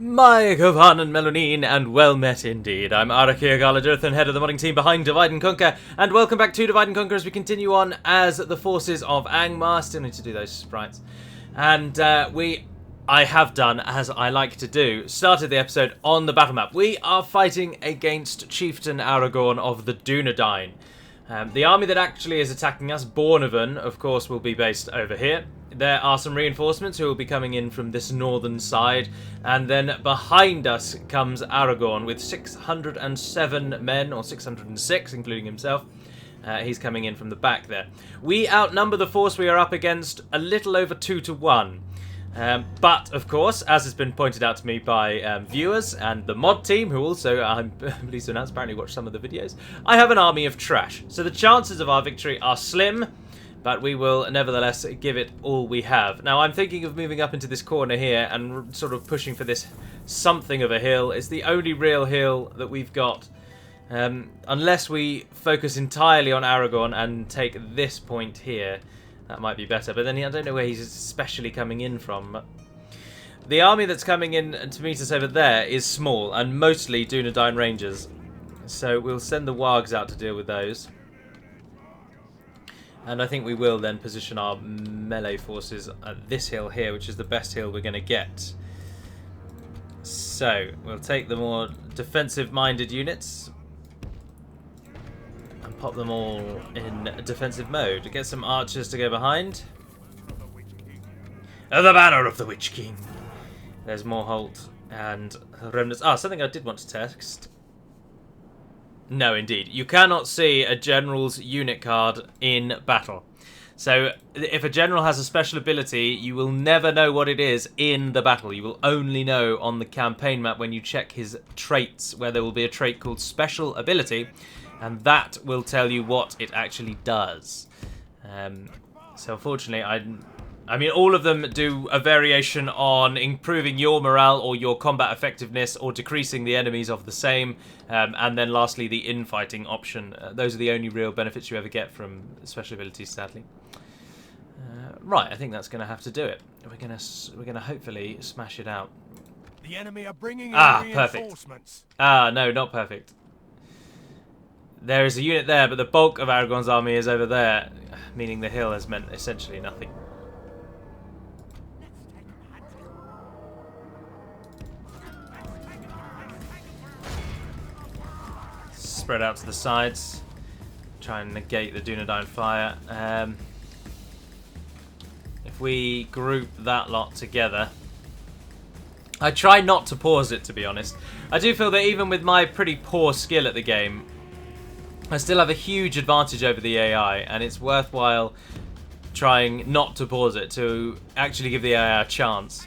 My Govan and Melanine, and well met indeed. I'm Aragorn, head of the modding team behind Divide and Conquer, and welcome back to Divide and Conquer as we continue on as the forces of Angmar. Still need to do those sprites. And I have done, as I like to do, started the episode on the battle map. We are fighting against Chieftain Aragorn of the Dunedain. The army that actually is attacking us, Bornevan, of course, will be based over here. There are some reinforcements who will be coming in from this northern side. And then behind us comes Aragorn with 607 men, or 606, including himself. He's coming in from the back there. We outnumber the force we are up against a little over 2 to 1. But, of course, as has been pointed out to me by viewers and the mod team, who also, I'm pleased to announce, apparently watched some of the videos, I have an army of trash. So the chances of our victory are slim, but we will nevertheless give it all we have. Now, I'm thinking of moving up into this corner here and sort of pushing for this something of a hill. It's the only real hill that we've got. Unless we focus entirely on Aragorn and take this point here. That might be better, but then I don't know where he's especially coming in from. The army that's coming in to meet us over there is small, and mostly Dunedain Rangers. So we'll send the Wargs out to deal with those. And I think we will then position our melee forces at this hill here, which is the best hill we're going to get. So we'll take the more defensive-minded units and pop them all in defensive mode. Get some archers to go behind. The banner of the Witch King. There's more Holt and remnants. Ah, something I did want to test. No, indeed. You cannot see a general's unit card in battle. So, if a general has a special ability, you will never know what it is in the battle. You will only know on the campaign map when you check his traits, where there will be a trait called Special Ability, and that will tell you what it actually does. So, unfortunately, I mean, all of them do a variation on improving your morale or your combat effectiveness or decreasing the enemies of the same. And then lastly, the infighting option. Those are the only real benefits you ever get from special abilities, sadly. Right, I think that's going to have to do it. We're gonna hopefully smash it out. The enemy are bringing in perfect. reinforcements. No, not perfect. There is a unit there, but the bulk of Aragorn's army is over there, meaning the hill has meant essentially nothing. Spread out to the sides, try and negate the Dunedain fire. If we group that lot together, I try not to pause it, to be honest. I do feel that even with my pretty poor skill at the game, I still have a huge advantage over the AI, and it's worthwhile trying not to pause it to actually give the AI a chance.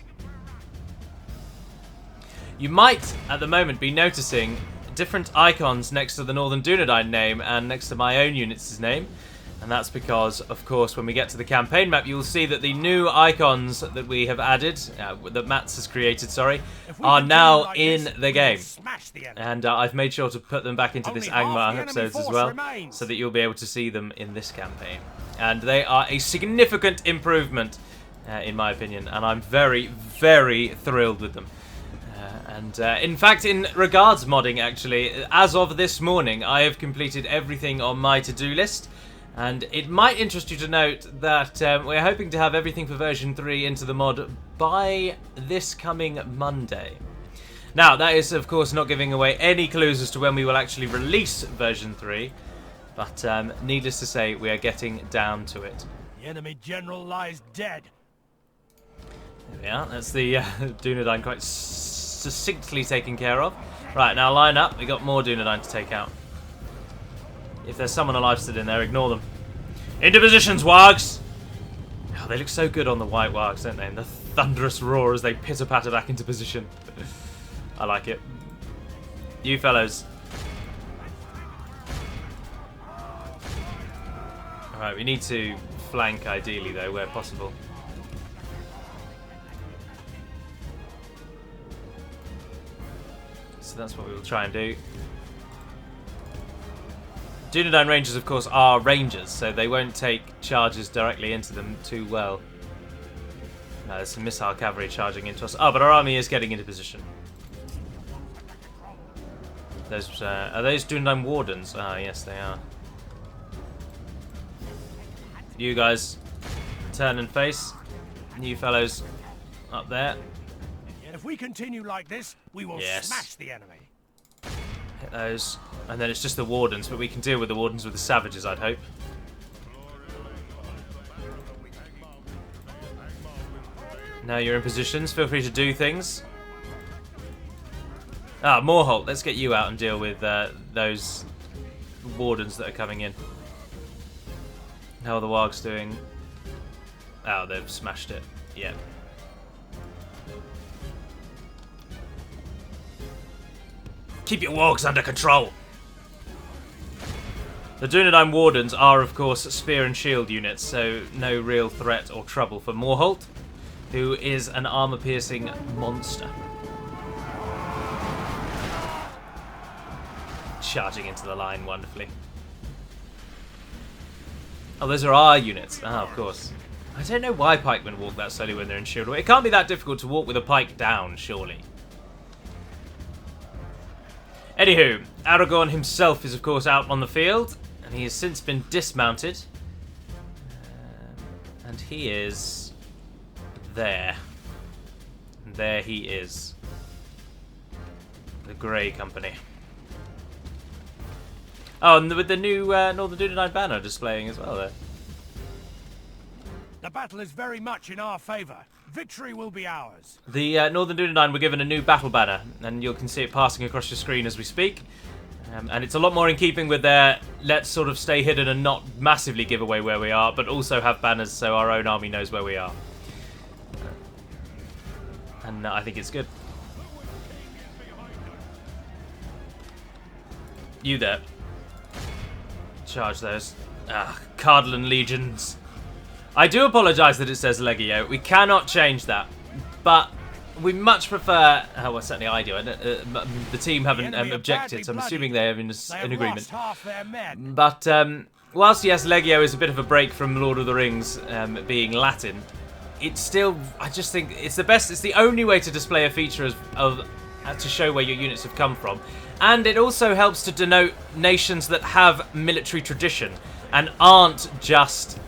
You might, at the moment, be noticing different icons next to the Northern Dunedain name and next to my own unit's name, and that's because, of course, when we get to the campaign map, you'll see that the new icons that we have added, that Mats has created, sorry, are now in the game. And I've made sure to put them back into this Angmar episodes as well, so that you'll be able to see them in this campaign. And they are a significant improvement, in my opinion, and I'm very, very thrilled with them. In fact, in regards modding, actually, as of this morning, I have completed everything on my to-do list. And it might interest you to note that we're hoping to have everything for version 3 into the mod by this coming Monday. Now, that is, of course, not giving away any clues as to when we will actually release version 3. But needless to say, we are getting down to it. The enemy general lies dead. There we are. That's the Dunedain quite succinctly taken care of. Right, now line up. We got more Dunedain to take out. If there's someone alive still in there, ignore them. Into positions, Wargs! Oh, they look so good on the white Wargs, don't they? And the thunderous roar as they pitter-patter back into position. I like it. You fellows. Alright, we need to flank ideally, though, where possible. So that's what we will try and do. Dunedain Rangers, of course, are rangers, so they won't take charges directly into them too well. There's some missile cavalry charging into us. Oh, but our army is getting into position. Those are those Dundheim Wardens? Ah, yes, they are. You guys, turn and face. You fellows up there. If we continue like this, we will smash the enemy. Hit those. And then it's just the Wardens, but we can deal with the Wardens with the Savages, I'd hope. Now you're in positions, feel free to do things. Ah, Moorholt, let's get you out and deal with those Wardens that are coming in. How are the Wargs doing? Oh, they've smashed it. Yeah. Keep your Wargs under control! The Dunedain Wardens are, of course, spear and shield units, so no real threat or trouble for Moorholt, who is an armor-piercing monster. Charging into the line wonderfully. Oh, those are our units. Ah, of course. I don't know why pikemen walk that slowly when they're in shield. It can't be that difficult to walk with a pike down, surely. Anywho, Aragorn himself is, of course, out on the field, and he has since been dismounted. And he is there. And there he is. The Grey Company. Oh, and with the new Northern Dunedain banner displaying as well there. The battle is very much in our favour. Victory will be ours. The Northern Dunedain were given a new battle banner, and you can see it passing across your screen as we speak. And it's a lot more in keeping with their let's sort of stay hidden and not massively give away where we are, but also have banners so our own army knows where we are. And I think it's good. You there. Charge those. Cardland legions. I do apologise that it says Legio. We cannot change that. But we much prefer... well, certainly I do. The team haven't objected, so I'm assuming they're in agreement. But whilst, yes, Legio is a bit of a break from Lord of the Rings being Latin, it's still... I just think it's the best... It's the only way to display a feature to show where your units have come from. And it also helps to denote nations that have military tradition and aren't just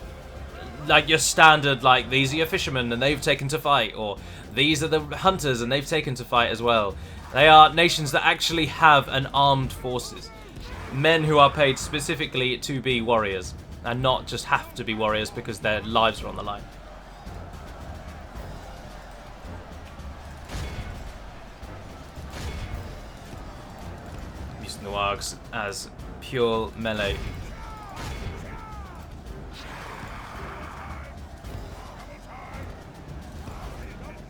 like your standard, like, these are your fishermen and they've taken to fight, or these are the hunters and they've taken to fight as well. They are nations that actually have an armed forces. Men who are paid specifically to be warriors and not just have to be warriors because their lives are on the line. Using the Wargs as pure melee.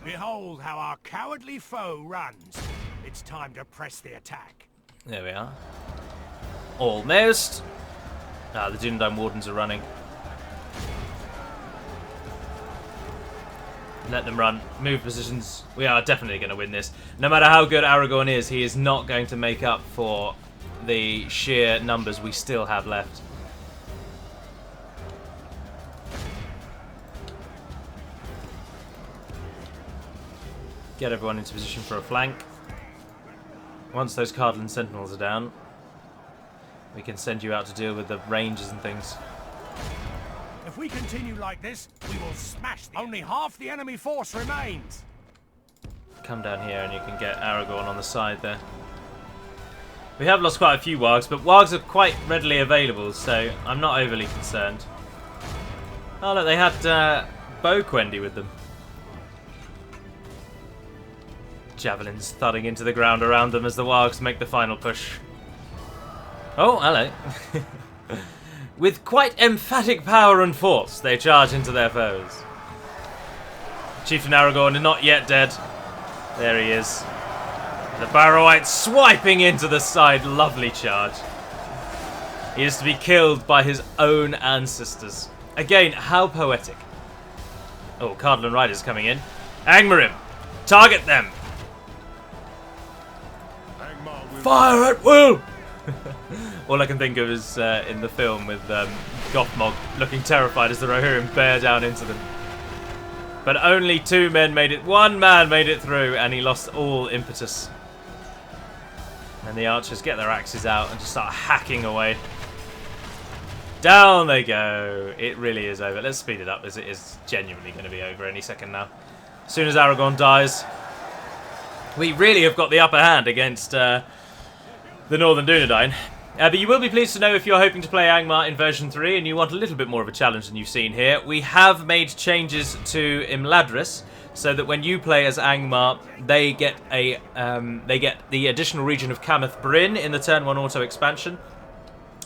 Behold how our cowardly foe runs. It's time to press the attack. There we are. Almost. The Dunedain Wardens are running. Let them run. Move positions. We are definitely going to win this. No matter how good Aragorn is, he is not going to make up for the sheer numbers we still have left. Get everyone into position for a flank. Once those Cardland Sentinels are down, we can send you out to deal with the ranges and things. If we continue like this, we will smash them. Only half the enemy force remains. Come down here and you can get Aragorn on the side there. We have lost quite a few Wargs, but Wargs are quite readily available, so I'm not overly concerned. Oh look, they had Boquendi with them. Javelins thudding into the ground around them as the Wargs make the final push. Oh, hello. With quite emphatic power and force, they charge into their foes. Chieftain Aragorn is not yet dead. There he is. The Barrow-wight swiping into the side. Lovely charge. He is to be killed by his own ancestors. Again, how poetic. Oh, Cardland Riders coming in. Angmar him. Target them. Fire at will! All I can think of is in the film with Gothmog looking terrified as the Rohirrim bear down into them. But only 2 men made it. 1 man made it through, and he lost all impetus. And the archers get their axes out and just start hacking away. Down they go. It really is over. Let's speed it up, as it is genuinely going to be over any second now. As soon as Aragorn dies, we really have got the upper hand against the Northern Dunedain. But you will be pleased to know, if you're hoping to play Angmar in version 3 and you want a little bit more of a challenge than you've seen here, we have made changes to Imladris, so that when you play as Angmar, they get the additional region of Camath Bryn in the turn 1 auto expansion.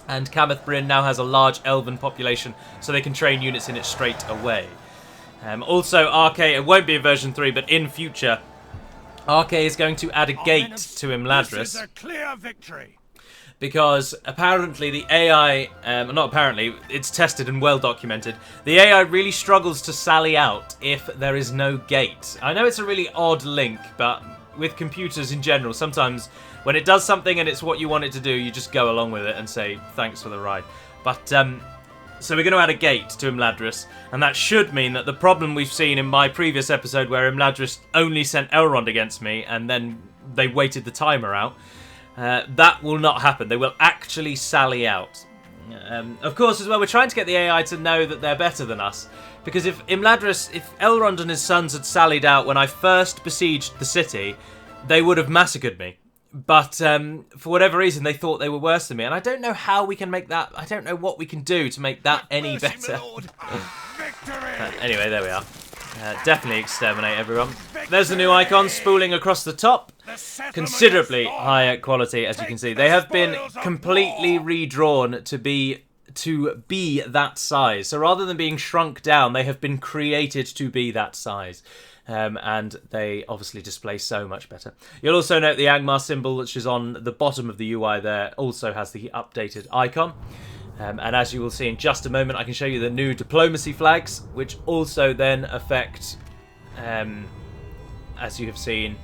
And Camath Bryn now has a large elven population, so they can train units in it straight away. Also, RK, it won't be in version 3, but in future, RK is going to add a gate to Imladris. This is a clear victory. Because apparently the AI, not apparently, it's tested and well documented, the AI really struggles to sally out if there is no gate. I know it's a really odd link, but with computers in general, sometimes when it does something and it's what you want it to do, you just go along with it and say, thanks for the ride. But, so we're going to add a gate to Imladris, and that should mean that the problem we've seen in my previous episode where Imladris only sent Elrond against me and then they waited the timer out, that will not happen. They will actually sally out. Of course, as well, we're trying to get the AI to know that they're better than us. Because if Elrond and his sons had sallied out when I first besieged the city, they would have massacred me. But for whatever reason, they thought they were worse than me. And I don't know how we can make that... I don't know what we can do to make that any better. Anyway, there we are. Definitely exterminate everyone. There's the new icon spooling across the top. Considerably higher quality, as you can see. They have been completely redrawn to be that size. So rather than being shrunk down, they have been created to be that size. And they obviously display so much better. You'll also note the Angmar symbol, which is on the bottom of the UI there, also has the updated icon. And as you will see in just a moment, I can show you the new diplomacy flags, which also then affect, as you have seen...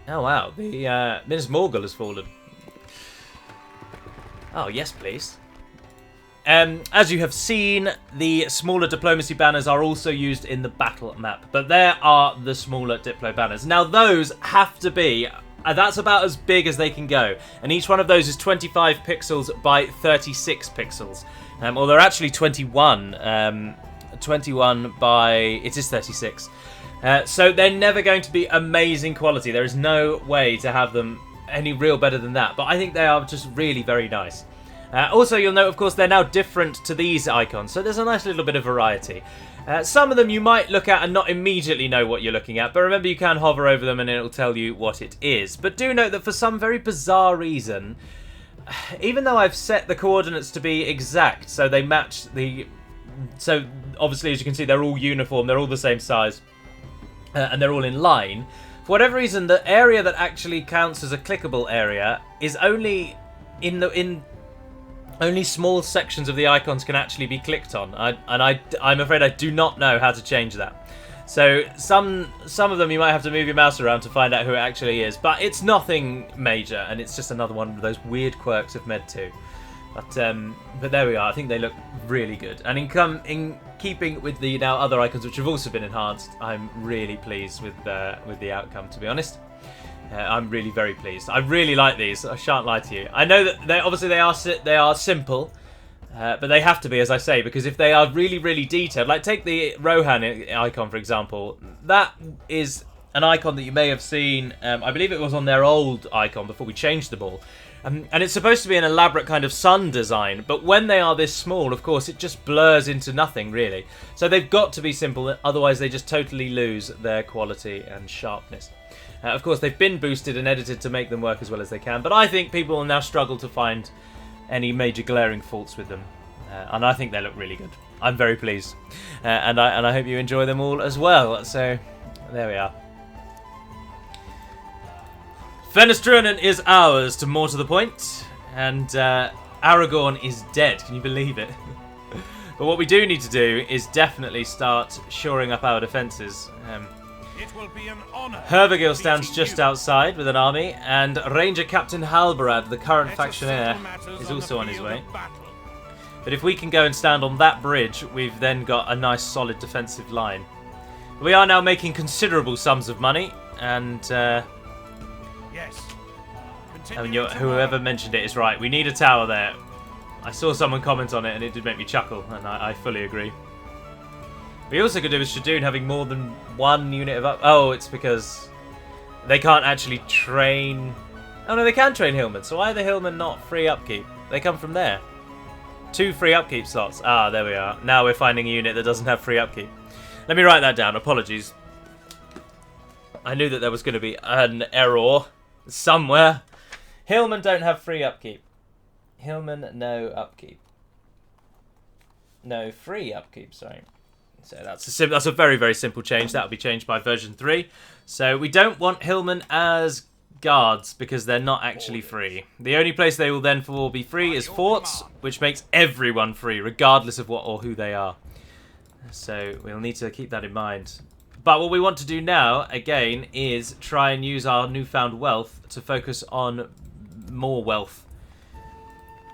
Oh wow, the Minas Morgul has fallen. Oh yes, please. As you have seen, the smaller diplomacy banners are also used in the battle map, but there are the smaller Diplo banners. Now those have to be, that's about as big as they can go, and each one of those is 25 pixels by 36 pixels. Or they're actually 21, 21 by, it is 36. So they're never going to be amazing quality. There is no way to have them any real better than that, but I think they are just really very nice. Also, you'll note, of course, they're now different to these icons, so there's a nice little bit of variety. Some of them you might look at and not immediately know what you're looking at, but remember you can hover over them and it'll tell you what it is. But do note that for some very bizarre reason, even though I've set the coordinates to be exact, so they match the... So, obviously, as you can see, they're all uniform, they're all the same size, and they're all in line. For whatever reason, the area that actually counts as a clickable area is only only small sections of the icons can actually be clicked on, I'm afraid I do not know how to change that. So some of them you might have to move your mouse around to find out who it actually is, but it's nothing major, and it's just another one of those weird quirks of Med 2. But there we are. I think they look really good, and in keeping with the now other icons which have also been enhanced, I'm really pleased with the outcome, to be honest. I'm really very pleased. I really like these. I shan't lie to you. I know that they are simple, but they have to be, as I say, because if they are really, really detailed, like take the Rohan icon for example, that is an icon that you may have seen. I believe it was on their old icon before we changed them all. And it's supposed to be an elaborate kind of sun design, but when they are this small, of course, it just blurs into nothing, really. So they've got to be simple, otherwise they just totally lose their quality and sharpness. Of course, they've been boosted and edited to make them work as well as they can, but I think people will now struggle to find any major glaring faults with them. And I think they look really good. I'm very pleased. And I hope you enjoy them all as well. So, there we are. Fenestrunen is ours, to more to the point, and Aragorn is dead. Can you believe it? But what we do need to do is definitely start shoring up our defences. It will be an honor. Herbergil stands just outside with an army, and Ranger Captain Halbarad, the current factionaire, is also on his way. But if we can go and stand on that bridge, we've then got a nice solid defensive line. We are now making considerable sums of money, and Yes. I mean, whoever mentioned it is right. We need a tower there. I saw someone comment on it, and it did make me chuckle, and I fully agree. We also could do with Shadoon having more than one unit of up. Oh, it's because they can't actually train. Oh no, they can train Hillmen. So why are the Hillmen not free upkeep? They come from there. 2 free upkeep slots. Ah, there we are. Now we're finding a unit that doesn't have free upkeep. Let me write that down. Apologies. I knew that there was going to be an error somewhere. Hillmen don't have free upkeep. Hillmen, no upkeep. No free upkeep, sorry. So that's a very, very simple change. That'll be changed by version 3. So we don't want Hillmen as guards because they're not actually free. The only place they will then be free is forts, which makes everyone free, regardless of what or who they are. So we'll need to keep that in mind. But what we want to do now, again, is try and use our newfound wealth to focus on more wealth.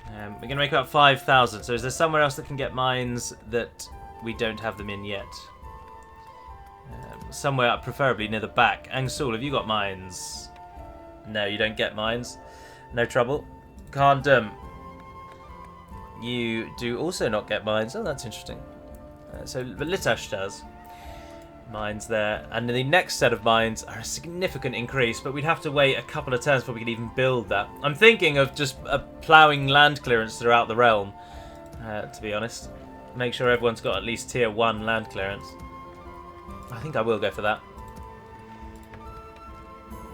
We're going to make about 5,000. So is there somewhere else that can get mines that we don't have them in yet? Somewhere preferably near the back. Angsul, have you got mines? No, you don't get mines. No trouble. Khandum, you do also not get mines. Oh, that's interesting. But Litash does. Mines there. And the next set of mines are a significant increase, but we'd have to wait a couple of turns before we could even build that. I'm thinking of just ploughing land clearance throughout the realm, to be honest. Make sure everyone's got at least tier 1 land clearance. I think I will go for that.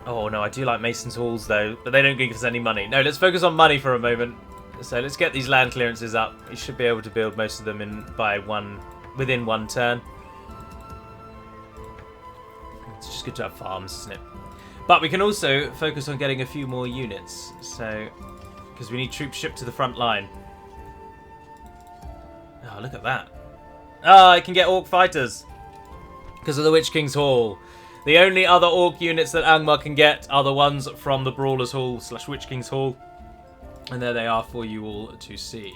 Oh no, I do like Mason's Halls though, but they don't give us any money. No, let's focus on money for a moment. So let's get these land clearances up. We should be able to build most of them within one turn. It's just good to have farms, isn't it? But we can also focus on getting a few more units. So, because we need troops shipped to the front line. Oh, look at that. Oh, I can get Orc fighters because of the Witch King's Hall. The only other Orc units that Angmar can get are the ones from the Brawler's Hall / Witch King's Hall. And there they are for you all to see.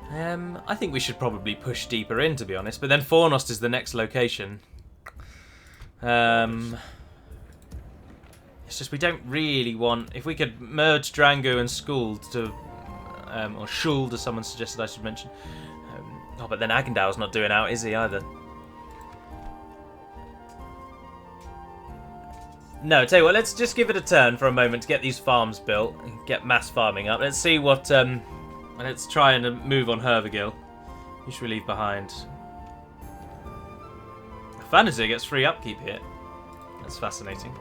I think we should probably push deeper in, to be honest. But then Fornost is the next location. It's just we don't really want... If we could merge Drango and Skuld to... or Shuld, as someone suggested I should mention. Oh, but then Agandal's not doing out, is he, either? No, tell you what, let's just give it a turn for a moment to get these farms built and get mass farming up. Let's see what... let's try and move on Hervigil. Who should we leave behind? Fanazir gets free upkeep here. That's fascinating.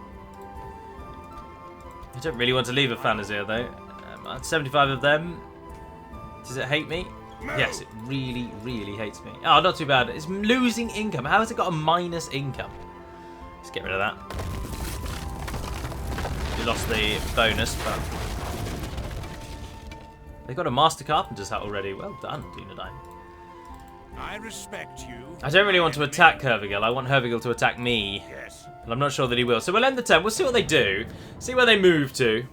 I don't really want to leave a Fanazir though. 75 of them. Does it hate me? Yes, it really, really hates me. Oh, not too bad. It's losing income. How has it got a minus income? Let's get rid of that. We lost the bonus, but... They've got a Master Carpenter's hat already. Well done, Dunedain. I respect you. I don't really want to attack Hervigil. I want Hervigil to attack me. Yes. But I'm not sure that he will. So we'll end the turn. We'll see what they do. See where they move to.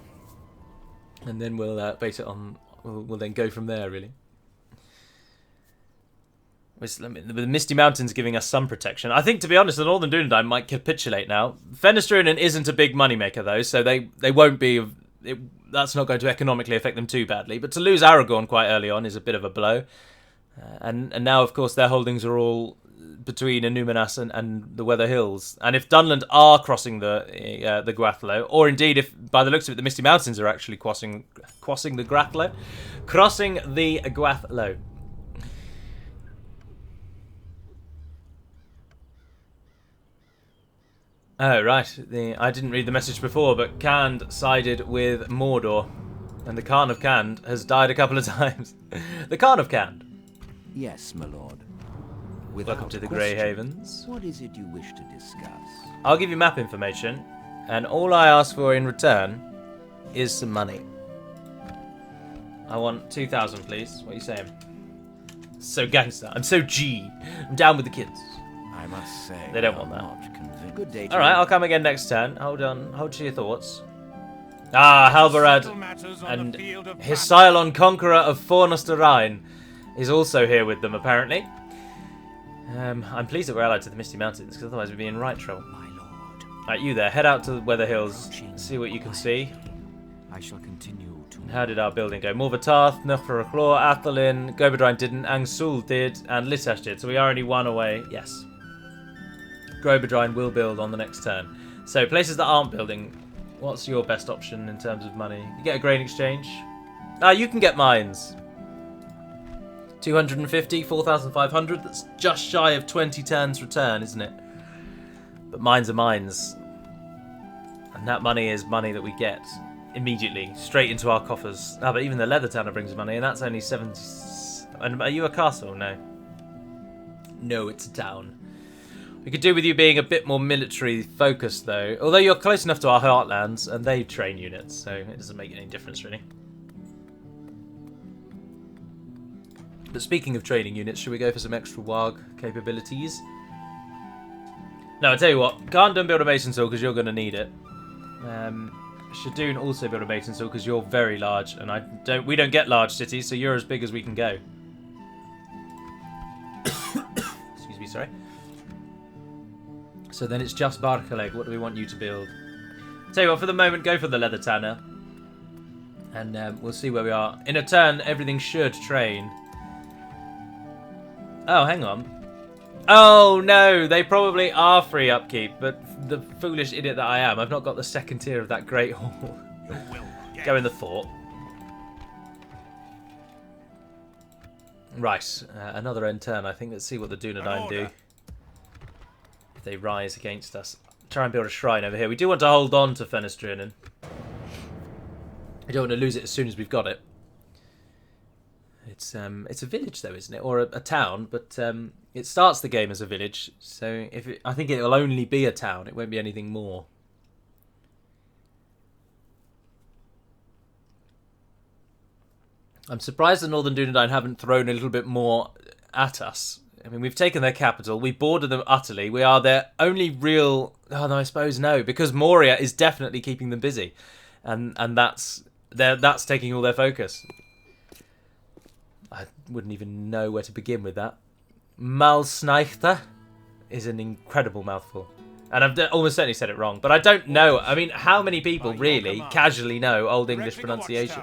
And then we'll base it on... We'll then go from there, really. The Misty Mountains giving us some protection. I think, to be honest, the Northern Dunedain might capitulate now. Fenestruinen isn't a big moneymaker, though, so they won't be... that's not going to economically affect them too badly. But to lose Aragorn quite early on is a bit of a blow. And now, of course, their holdings are all between Inuminas and the Weather Hills. And if Dunland are crossing the Gwathlo, or indeed, if by the looks of it, the Misty Mountains are actually crossing the Gwathlo, crossing the Gwathlo. Oh, right. I didn't read the message before, but Khand sided with Mordor. And the Khan of Khand has died a couple of times. The Khan of Khand. Yes, my lord. Welcome to the Grey Havens. What is it you wish to discuss? I'll give you map information, and all I ask for in return is some money. I want 2,000, please. What are you saying? So gangster. I'm so G. I'm down with the kids. I must say, They don't want that. Not convinced. Good day to Alright, you. I'll come again next turn. Hold on. Hold to your thoughts. Ah, Halbarad Settle matters on and the field of Hisylon, Conqueror of Fornostarine, is also here with them, apparently. I'm pleased that we're allied to the Misty Mountains, because otherwise we'd be in right trouble. My lord. Right, you there. Head out to the Weather Hills, see what you can see. I shall continue to... How did our building go? Morvatarth, Nuchrachlor, Athelin, Gobadrine didn't, Angsul did, and Litash did. So we are only one away. Yes. Gobadrine will build on the next turn. So places that aren't building, what's your best option in terms of money? You get a grain exchange. Ah, you can get mines. 250, 4,500. That's just shy of 20 turns return, isn't it? But mines are mines. And that money is money that we get immediately, straight into our coffers. Ah, but even the Leather Tanner brings money, and that's only 70... And are you a castle? No. No, it's a town. We could do with you being a bit more military focused, though. Although you're close enough to our heartlands, and they train units, so it doesn't make any difference, really. But speaking of training units, should we go for some extra WAG capabilities? No, I'll tell you what. Can't build a Mason Saw because you're going to need it. Shadoon also build a Mason Saw because you're very large, and we don't get large cities, so you're as big as we can go. Excuse me, sorry. So then it's just Barkaleg. What do we want you to build? Tell you what, for the moment, go for the Leather Tanner. And we'll see where we are. In a turn, everything should train. Oh, hang on. Oh, no, they probably are free upkeep, but the foolish idiot that I am, I've not got the second tier of that Great Hall. Go in the fort. Right, another end turn, I think. Let's see what the Dunedain do. If they rise against us. Try and build a shrine over here. We do want to hold on to Fenestrinen. We don't want to lose it as soon as we've got it. It's a village though, isn't it? Or a town, but it starts the game as a village, so I think it will only be a town. It won't be anything more. I'm surprised the Northern Dunedain haven't thrown a little bit more at us. I mean, we've taken their capital. We border them utterly. We are their only real... Oh, no, I suppose no, because Moria is definitely keeping them busy. And that's taking all their focus. I wouldn't even know where to begin with that. Malsneichter is an incredible mouthful. And I've almost certainly said it wrong, but I don't know. I mean, how many people really casually know Old English pronunciation?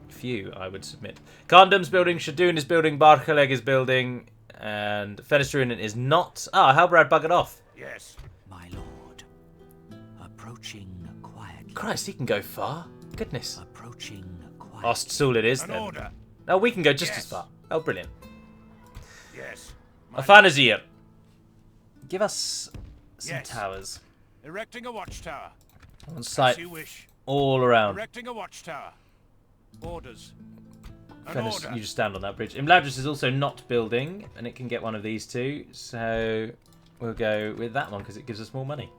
Few, I would submit. Kandum's building, Shadoon is building, Barkaleg is building, and Fenestrinen is not. Ah, Halbarad buggered off. Yes. My lord. Approaching quietly. Christ, he can go far. Goodness. Approaching quietly. Ostsul it is An then. order. Oh, we can go just Yes. as far. Oh, brilliant. Yes. Afanazir. Give us some Yes. towers. Erecting a watchtower. On As site you wish. all around. Erecting a watchtower. Orders. An Fenis, order. you just stand on that bridge. Imladris is also not building, and it can get one of these two. So we'll go with that one because it gives us more money.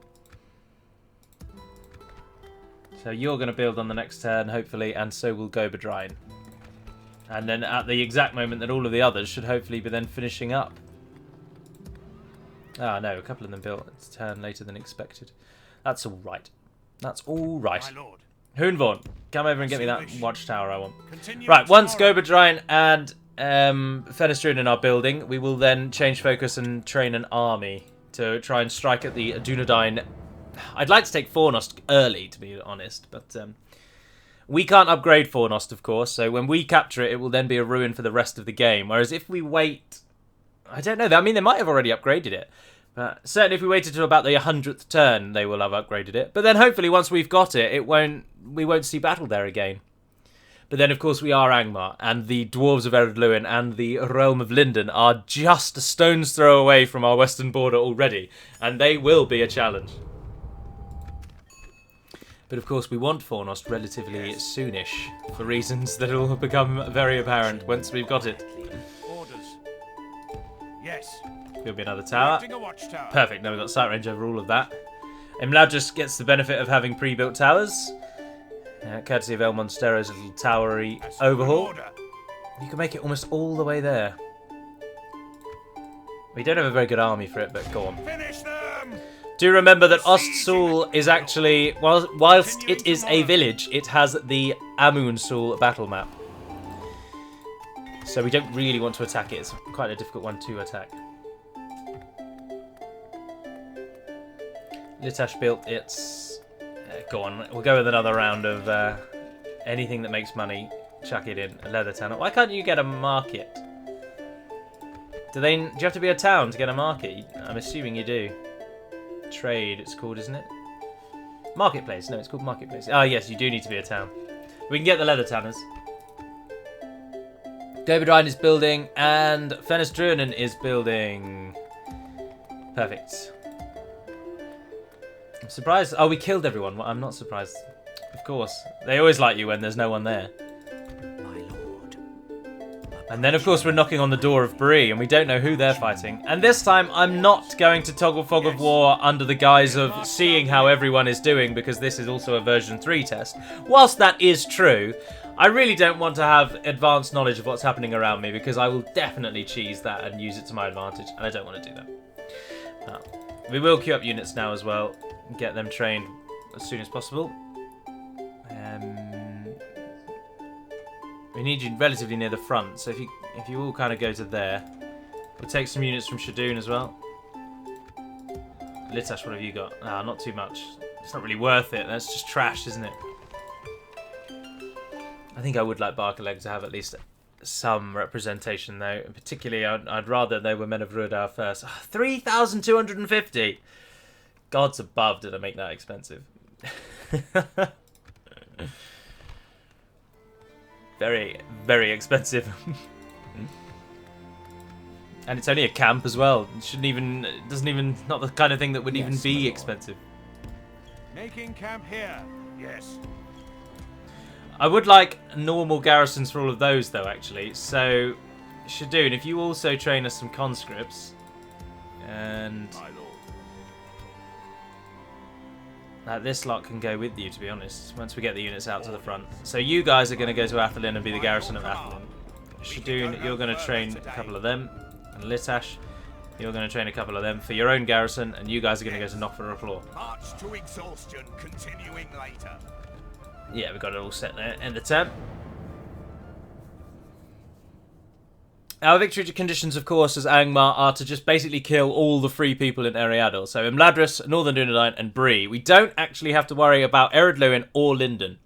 So you're going to build on the next turn, hopefully, and so will Gobadrine. And then at the exact moment that all of the others should hopefully be then finishing up. Ah, no, a couple of them built a turn later than expected. That's all right. That's all right. My lord. Hoonvorn, come over and get me that Wish. watchtower I want. Continue Right, once tomorrow. Gobadrine and Fenestrinen are building, we will then change focus and train an army to try and strike at the Dunedain. I'd like to take Fornost early, to be honest, but we can't upgrade Fornost, of course, so when we capture it, it will then be a ruin for the rest of the game. Whereas if we wait... I don't know, I mean, they might have already upgraded it. But certainly if we waited to about the 100th turn, they will have upgraded it. But then hopefully once we've got it, we won't see battle there again. But then, of course, we are Angmar, and the Dwarves of Eredluin and the Realm of Linden are just a stone's throw away from our western border already, and they will be a challenge. But, of course, we want Fornost relatively soonish, for reasons that will become very apparent once we've got it. Orders. Yes. There'll be another tower. Erecting a watchtower. Perfect, now we've got sight range over all of that. Imladris gets the benefit of having pre-built towers. Courtesy of El Monstero's little towery As overhaul. an order. You can make it almost all the way there. We don't have a very good army for it, but go on. Finish them. Do remember that Ostsul is actually, whilst it is a village, it has the Amunsul battle map. So we don't really want to attack it. It's quite a difficult one to attack. Litash built its... go on, we'll go with another round of anything that makes money. Chuck it in. A leather tanner. Why can't you get a market? Do you have to be a town to get a market? I'm assuming you do. Trade, it's called, isn't it? Marketplace. No, it's called Marketplace. Ah, yes, you do need to be a town. We can get the leather tanners. Gundabad is building, and Fenris-Drunen is building. Perfect. I'm surprised. Oh, we killed everyone. Well, I'm not surprised. Of course. They always like you when there's no one there. And then, of course, we're knocking on the door of Bree, and we don't know who they're fighting. And this time, I'm not going to toggle Fog of War under the guise of seeing how everyone is doing, because this is also a version 3 test. Whilst that is true, I really don't want to have advanced knowledge of what's happening around me, because I will definitely cheese that and use it to my advantage, and I don't want to do that. We will queue up units now as well, and get them trained as soon as possible. We need you relatively near the front, so if you all kind of go to there, we'll take some units from Shadoon as well. Litash, what have you got? Ah, not too much. It's not really worth it. That's just trash, isn't it? I think I would like Barkaleg to have at least some representation, though. And particularly, I'd rather they were men of Ruadar first. 3,250. Gods above, did I make that expensive? Very, very expensive. And it's only a camp as well. It doesn't even, not the kind of thing that would even be expensive. Making camp here. Yes. I would like normal garrisons for all of those, though, actually. So, Shadoon, if you also train us some conscripts, and this lot can go with you, to be honest, once we get the units out to the front. So you guys are going to go to Athelin and be the garrison of Athelin. Shadoon, you're going to train a couple of them. And Litash, you're going to train a couple of them for your own garrison, and you guys are going to go to Knockfor-Claw. March to exhaustion, continuing later. Yeah, we've got it all set there. End the turn. Our victory conditions, of course, as Angmar, are to just basically kill all the free people in Eriador. So Imladris, Northern Dunedain, and Bree. We don't actually have to worry about Ered Luin or Linden.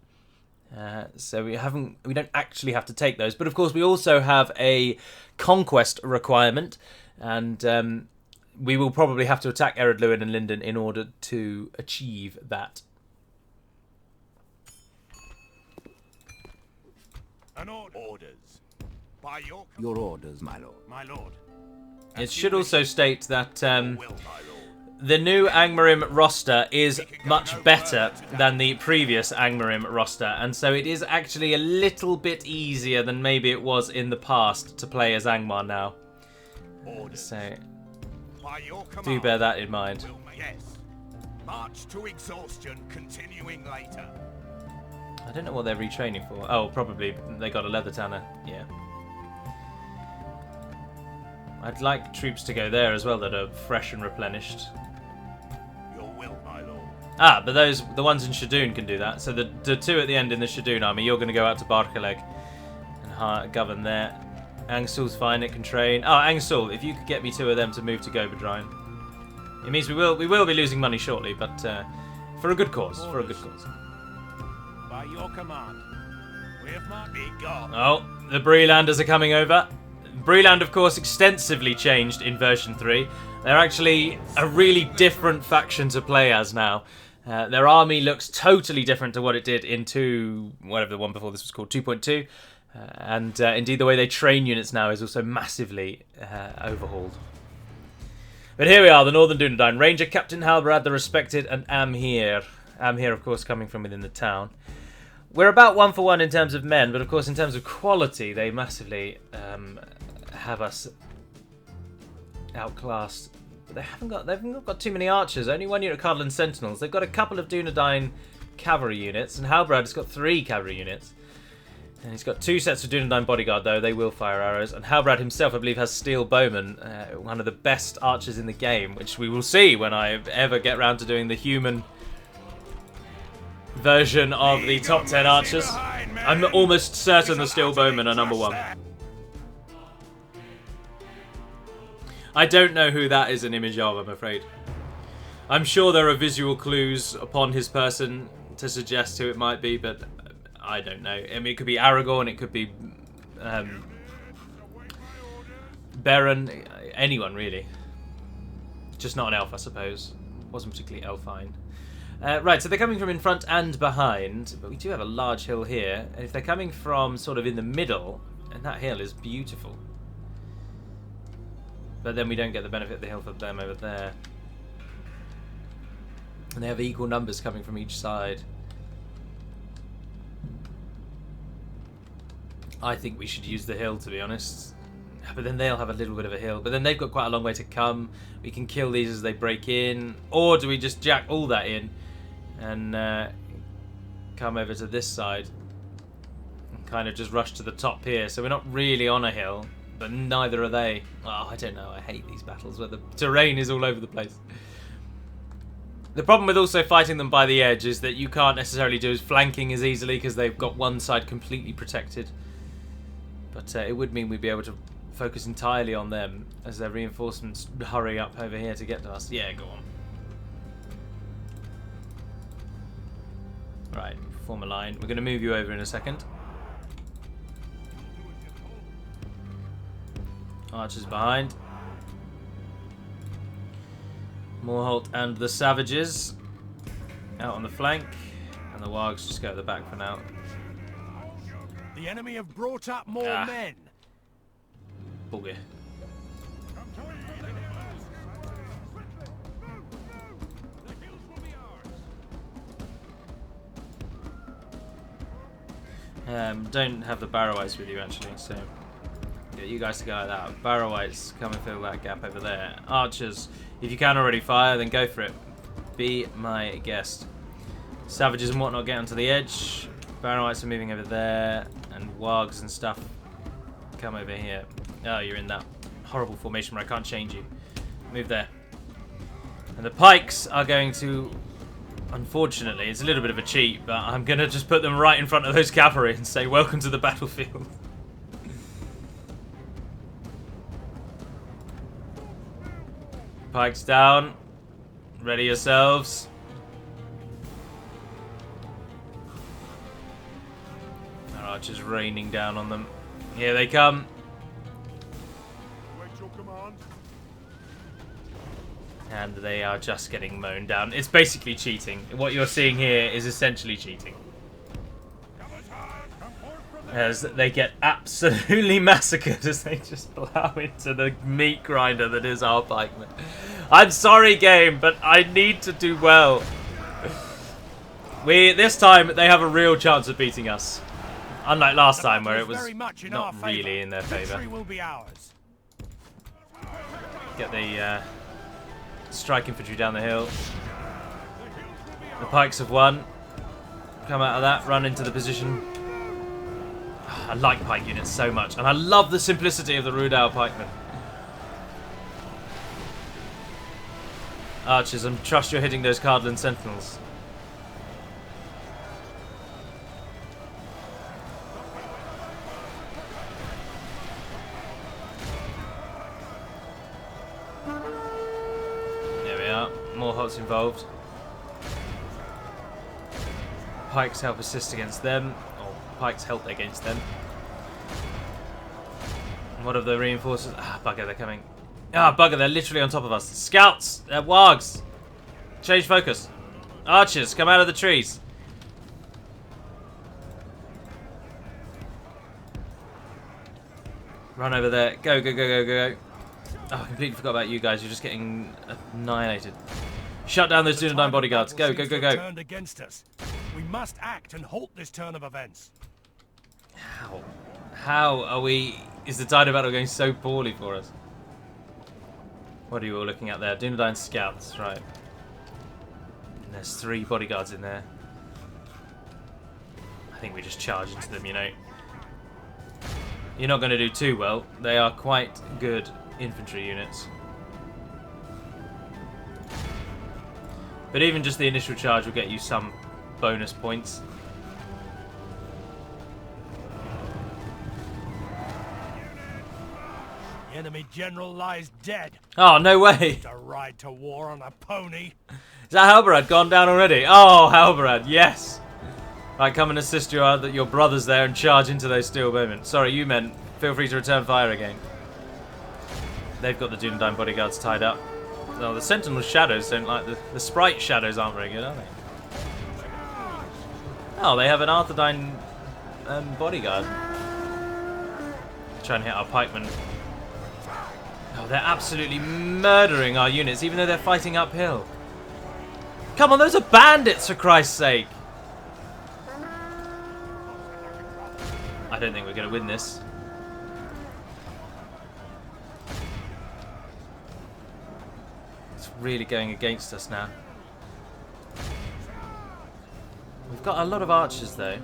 So we don't actually have to take those. But of course, we also have a conquest requirement, and we will probably have to attack Ered Luin and Linden in order to achieve that. Orders. By your orders, my lord. My lord. It should also state that the new Angmarim roster is much better than the previous Angmarim roster, and so it is actually a little bit easier than maybe it was in the past to play as Angmar now. So do bear that in mind. Yes. March to exhaustion, continuing later. I don't know what they're retraining for. Oh, probably they got a leather tanner. Yeah. I'd like troops to go there as well that are fresh and replenished. Your will, my lord. Ah, but the ones in Shadoon can do that. So the two at the end in the Shadoon army, you're going to go out to Barkaleg and govern there. Angsul's fine, it can train. Oh, Angsul, if you could get me 2 of them to move to Gobadrine. It means we will be losing money shortly, but for a good cause. Orders. For a good cause. By your command. We have not been gone. Oh, the Breelanders are coming over. Breeland, of course, extensively changed in version 3. They're actually a really different faction to play as now. Their army looks totally different to what it did in whatever the one before this was called, 2.2. And indeed, the way they train units now is also massively overhauled. But here we are, the Northern Dunedain. Ranger Captain Halbarad, the respected, and Amhir. Amhir, of course, coming from within the town. We're about 1 for 1 in terms of men, but of course in terms of quality, they massively have us outclassed. But they've not got too many archers. Only 1 unit of Cardland Sentinels. They've got a couple of Dunedain cavalry units, and Halbarad has got 3 cavalry units. And he's got 2 sets of Dunedain bodyguard, though. They will fire arrows. And Halbarad himself, I believe, has steel bowman, one of the best archers in the game, which we will see when I ever get round to doing the human version of the top 10 archers. I'm almost certain the steel bowmen are number 1. I don't know who that is an image of, I'm afraid. I'm sure there are visual clues upon his person to suggest who it might be, but I don't know. I mean, it could be Aragorn, it could be Baron, anyone really. Just not an elf, I suppose. Wasn't particularly elfine. Right, so they're coming from in front and behind, but we do have a large hill here. And if they're coming from sort of in the middle, and that hill is beautiful. But then we don't get the benefit of the hill for them over there. And they have equal numbers coming from each side. I think we should use the hill, to be honest. But then they'll have a little bit of a hill. But then they've got quite a long way to come. We can kill these as they break in. Or do we just jack all that in and come over to this side and kind of just rush to the top here? So we're not really on a hill, but neither are they. Oh, I don't know. I hate these battles where the terrain is all over the place. The problem with also fighting them by the edge is that you can't necessarily do flanking as easily because they've got one side completely protected. But it would mean we'd be able to focus entirely on them as their reinforcements hurry up over here to get to us. Yeah, go on. Right, form a line. We're going to move you over in a second. Archers behind. Morholt and the Savages out on the flank. And the Wargs just go at the back for now. The enemy have brought up more men. Bugger. Don't have the Barrowites with you actually, so get you guys to go like that. Barrowites come and fill that gap over there. Archers, if you can already fire, then go for it. Be my guest. Savages and whatnot get onto the edge. Barrowites are moving over there, and Wargs and stuff come over here. Oh, you're in that horrible formation where I can't change you. Move there. And the pikes are going to, unfortunately, it's a little bit of a cheat, but I'm going to just put them right in front of those cavalry and say, welcome to the battlefield. Pikes down. Ready yourselves. Our archers raining down on them. Here they come. And they are just getting mown down. It's basically cheating. What you're seeing here is essentially cheating. As they get absolutely massacred as they just plow into the meat grinder that is our pikemen. I'm sorry, game, but I need to do well. This time, they have a real chance of beating us. Unlike last time, where it was not really in their favour. Get the strike infantry down the hill. The pikes have won. Come out of that, run into the position. I like pike units so much, and I love the simplicity of the Rudal pikemen. Archers, I trust you're hitting those Cardland sentinels. There we are. More hots involved. Pikes help assist against them. Pikes help against them. What of the reinforcers? Ah, bugger, they're coming. Ah, bugger, they're literally on top of us. Scouts! Wargs! Change focus. Archers, come out of the trees. Run over there. Go, go, go, go, go, go. Oh, I completely forgot about you guys. You're just getting annihilated. Shut down those Dunedain bodyguards. Go, go, go, go. Turned against us. We must act and halt this turn of events. How? How are we... Is the tide of battle going so poorly for us? What are you all looking at there? Dunedain scouts, right. And there's 3 bodyguards in there. I think we just charge into them, you know. you're not going to do too well. They are quite good infantry units. But even just the initial charge will get you some bonus points. The enemy general lies dead. Oh, no way! To ride to war on a pony. Is that Halbarad gone down already? Oh, Halbarad, yes! Right, come and assist your brothers there and charge into those steel bowmen. Sorry, you men. Feel free to return fire again. They've got the Dunedain bodyguards tied up. Oh, the Sentinel shadows don't like the sprite shadows aren't very good, are they? Oh, they have an Arthedain bodyguard. Trying to hit our pikemen. Oh, they're absolutely murdering our units, even though they're fighting uphill. Come on, those are bandits, for Christ's sake! I don't think we're going to win this. It's really going against us now. We've got a lot of archers, though.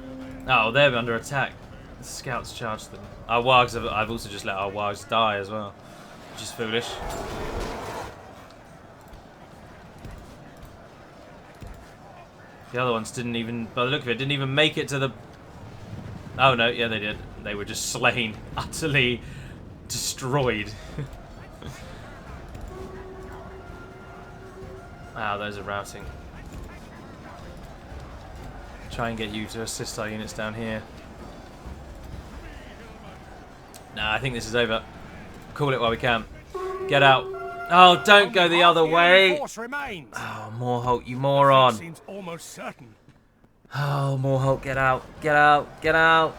Oh, they're under attack. The scouts charged them. Our wargs I've also just let our wargs die as well, which is foolish. The other ones didn't even, by the look of it, didn't even make it to the... Oh no, yeah they did. They were just slain, utterly destroyed. Wow, those are routing. Try and get you to assist our units down here. Nah, I think this is over. Call it while we can. Get out. Oh, don't go the other way. Oh, Morholt, you moron. Seems almost certain. Oh, Morholt, get out. Get out. Get out.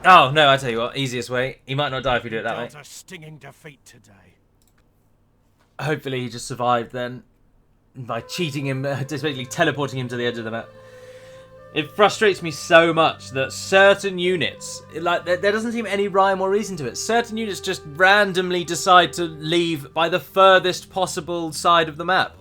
Oh, no, I tell you what. Easiest way. He might not die if we do it that way. A stinging defeat today. Hopefully he just survived then. By cheating him, just basically teleporting him to the edge of the map. It frustrates me so much that certain units, like there doesn't seem any rhyme or reason to it. Certain units just randomly decide to leave by the furthest possible side of the map.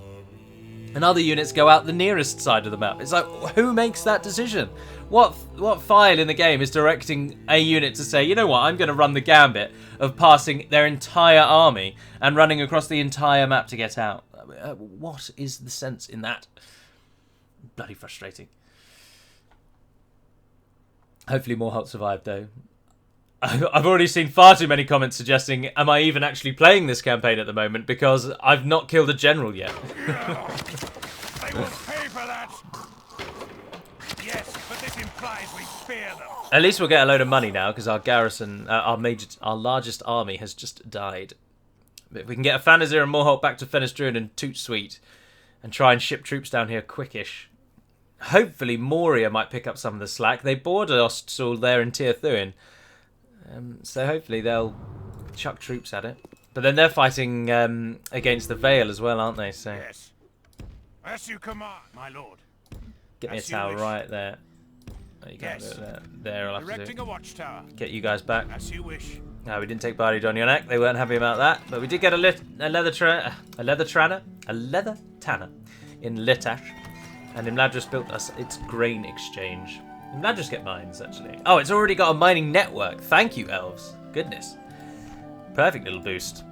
And other units go out the nearest side of the map. It's like, who makes that decision? What file in the game is directing a unit to say, you know what, I'm going to run the gambit of passing their entire army and running across the entire map to get out? What is the sense in that? Bloody frustrating. Hopefully Morholt survived, though. I've already seen far too many comments suggesting, am I even actually playing this campaign at the moment, because I've not killed a general yet. They will pay for that. Yes, but this implies we fear them. At least we'll get a load of money now, because our garrison, our largest army has just died. But if we can get a Fanazir and Morholt back to Fenestruin and Toot Sweet, and try and ship troops down here quickish. Hopefully Moria might pick up some of the slack. They boarded Ostsul there in Tir Thuin. So hopefully they'll chuck troops at it. But then they're fighting against the Vale as well, aren't they? So yes. As you command, my lord. Get me a tower right there. Oh, you can't do it there. There, I'll have to do it. A watchtower. Get you guys back. As you wish. No, we didn't take Bari Donyonak. They weren't happy about that. But we did get a leather tanner in Litash. And Imladris built us its grain exchange. Imladris get mines, actually. Oh, it's already got a mining network. Thank you, elves. Goodness. Perfect little boost.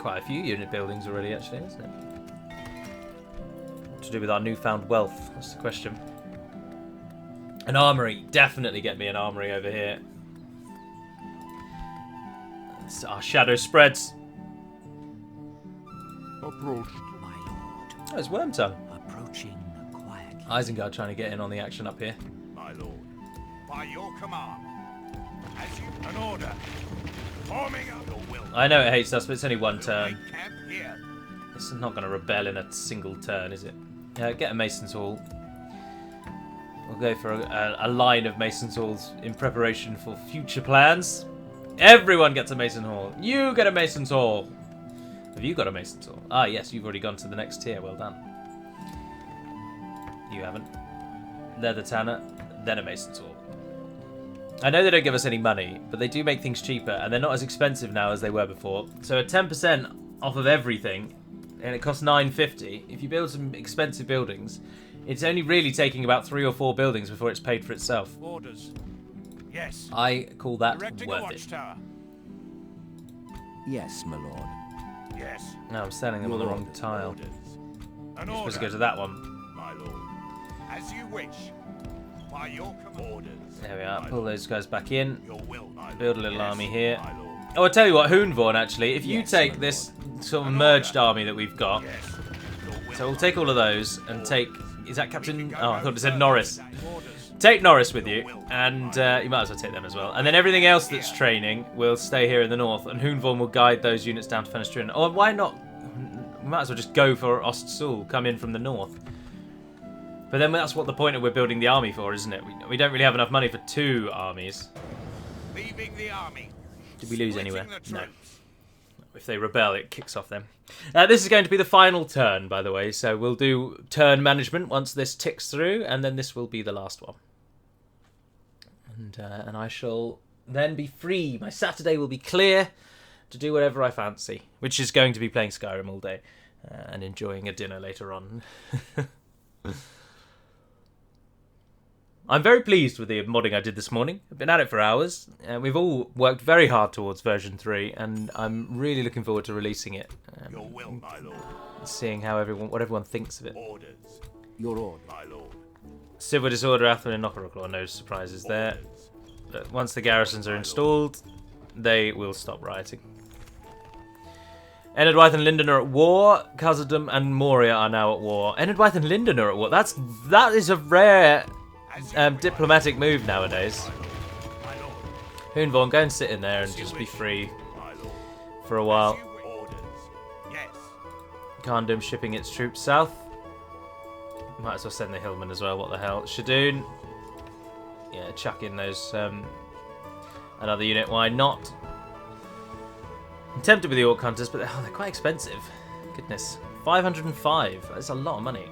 Quite a few unit buildings already, actually, isn't it? What to do with our newfound wealth? That's the question. An armory. Definitely get me an armory over here. So our shadow spreads. Approached. My lord. Oh, it's Wormtongue. Approaching quietly. Isengard trying to get in on the action up here. My lord. By your command. As you an order. Forming up your will. I know it hates us, but it's only one turn. Camp here. It's not going to rebel in a single turn, is it? Get a Mason's Hall. We'll go for a line of Mason's Halls in preparation for future plans. Everyone gets a Mason Hall. You get a Mason's Hall. Have you got a Mason's Hall? Ah, yes, you've already gone to the next tier. Well done. You haven't. Leather Tanner, then a Mason's Hall. I know they don't give us any money, but they do make things cheaper, and they're not as expensive now as they were before. So at 10% off of everything, and it costs 950. If you build some expensive buildings, it's only really taking about 3 or 4 buildings before it's paid for itself. Orders. Yes. I call that Erecting a worth it. watchtower. Yes, my lord. Yes. No, I'm selling them on the wrong tile. Orders. An You're supposed to order, go to that one. my lord. As you wish. By your orders. There we are. Pull those guys back in. Your will, my lord. Build a little Yes, army here. my lord. Oh, I'll tell you what, Hoonvorn, actually, if you Yes, take my this sort of merged army that we've got, Yes. Your will, so we'll take all of those and take... Is that Captain... Oh, I thought it said further. Norris. Orders. Take Norris with you, and you might as well take them as well. And then everything else that's training will stay here in the north, and Hoonvorn will guide those units down to Fenestrin. Or why not? We might as well just go for Ostsul, come in from the north. But then that's what the point of we're building the army for, isn't it? We don't really have enough money for 2 armies. Leaving the army. Did we lose Splitting anywhere? the No. troops. If they rebel, it kicks off them. This is going to be the final turn, by the way, so we'll do turn management once this ticks through, and then this will be the last one. And I shall then be free. My Saturday will be clear to do whatever I fancy, which is going to be playing Skyrim all day and enjoying a dinner later on. I'm very pleased with the modding I did this morning. I've been at it for hours, and we've all worked very hard towards version 3, and I'm really looking forward to releasing it. Your will, my lord. Seeing how what everyone thinks of it. Orders, Your order. my lord. Civil Disorder, Athlin and Knockeraklaw, no surprises there. But once the garrisons are installed, they will stop rioting. Enedwaith and Linden are at war. Khazad-dûm and Moria are now at war. Enedwaith and Linden are at war. That is a rare diplomatic move nowadays. My lord. Hoonvorn, go and sit in there and just be free My lord. for a while. Orders. Yes. Khazad-dûm shipping its troops south. Might as well send the Hillmen as well, what the hell. Shadoon. Yeah, chuck in those, another unit, why not? I'm tempted with the Orc Hunters, but they're quite expensive. Goodness. 505, that's a lot of money.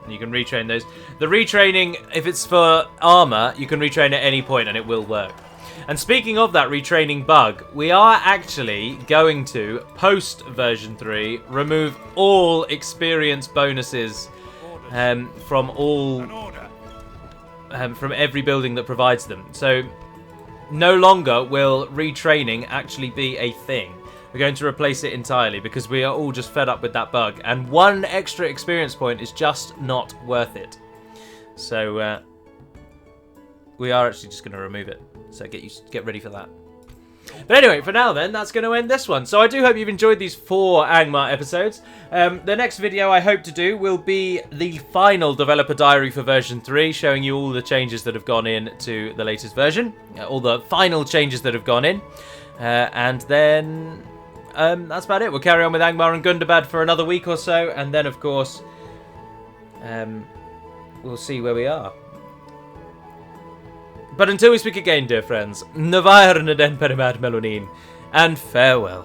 And you can retrain those. The retraining, if it's for armor, you can retrain at any point and it will work. And speaking of that retraining bug, we are actually going to, post version 3, remove all experience bonuses from all An order. from every building that provides them. So no longer will retraining actually be a thing. We're going to replace it entirely because we are all just fed up with that bug, and 1 extra experience point is just not worth it. So we are actually just going to remove it. So get ready for that. But anyway, for now then, that's going to end this one. So I do hope you've enjoyed these 4 Angmar episodes. The next video I hope to do will be the final developer diary for version 3, showing you all the changes that have gone in to the latest version. All the final changes that have gone in. And then that's about it. We'll carry on with Angmar and Gundabad for another week or so. And then, of course, we'll see where we are. But until we speak again, dear friends, Novaya and Melanine, and farewell.